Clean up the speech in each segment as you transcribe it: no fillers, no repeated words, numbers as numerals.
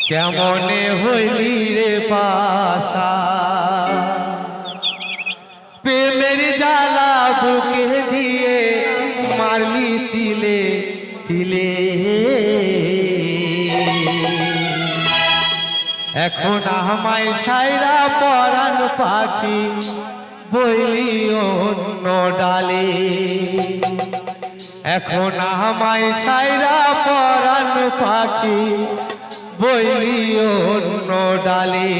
কেমনে হইলি রে পাশা প্রেমের জ্বালা বুকে দিয়ে মারলি তিলে তিলে। এখন আমায় ছাইরা পরাণ পাখি বইলি অন্য ডালে। এখন আমায় ছাইরা পরাণ পাখি বইলি অন্য ডালে।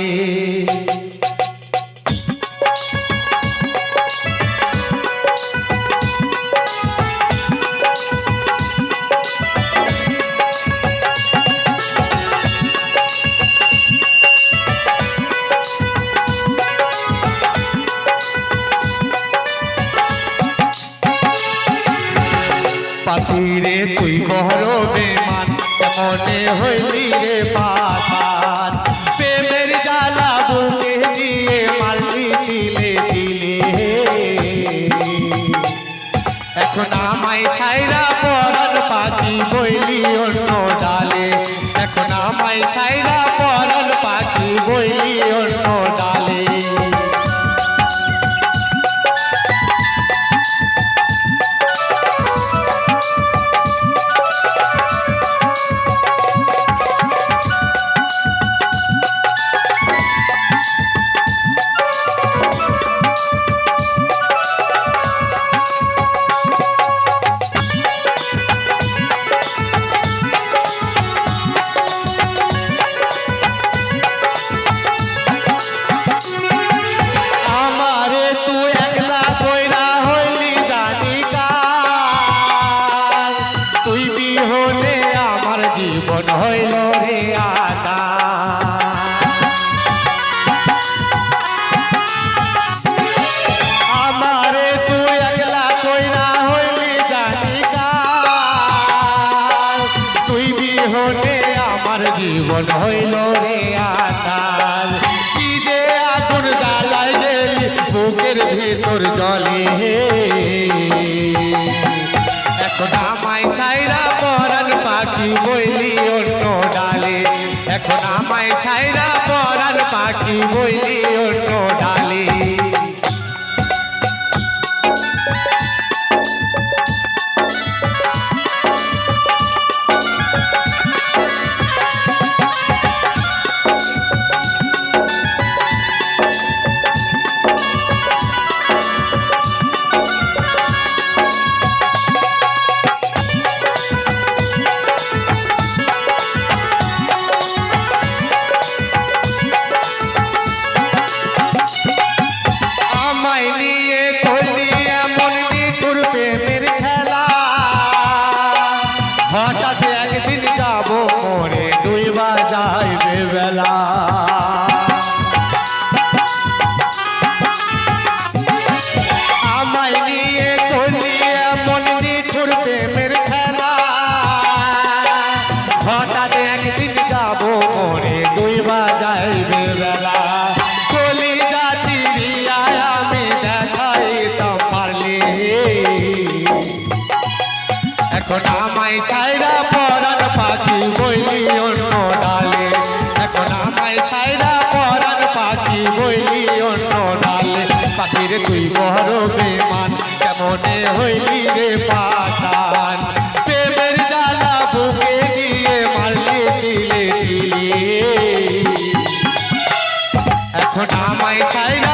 পাখিরে তুই বড় বেমান কেমনে হইলি রে পাশান প্রেমের জ্বালা বুকে দিয়ে মারলি তিলে তিলে। এখন আমায় ছাইরা পরাণ পাখি বইলি অন্য ডালে। এখন আমায় ছাইরা পরাণ পাখি বইলি অন্য ডালে। জীবন হইল রে আদা আমারে তুই একলা কইরা হইলি জানিকা। তুই বিহনে আমার জীবন হইল রে আদার। কি যে আগুন জ্বালাই গেলি বুকের ভিতর জলে। এখন আমায় ছাইরা পরাণ পাখি বইলি অন্য ডালে। এখন আমায় ছাইরা পরাণ পাখি বইলি অন্য ডালে। হঠাৎ একদিন যাবো মরে ডুইবা যাইবে বেলা। আমায় নিয়ে করলি এমন নিঠুর প্রেমের খেলা। হঠাৎ একদিন যাবো মরে ডুইবা যাইবে বেলা। কলিজা চিড়িয়া আমি দেখাইতাম পারলে। এখন আমায় ছাইরা পরাণ পাখি বইলি অন্য ডালে। এখন আমায় ছাইরা পরাণ পাখি বইলি অন্য ডালে। পাখিরে তুই বড় বেমান কেমনে হইলি রে পাশান প্রেমের জ্বালা বুকে দিয়ে মারলি তিলে তিলে। এখন আমায় ছাইরা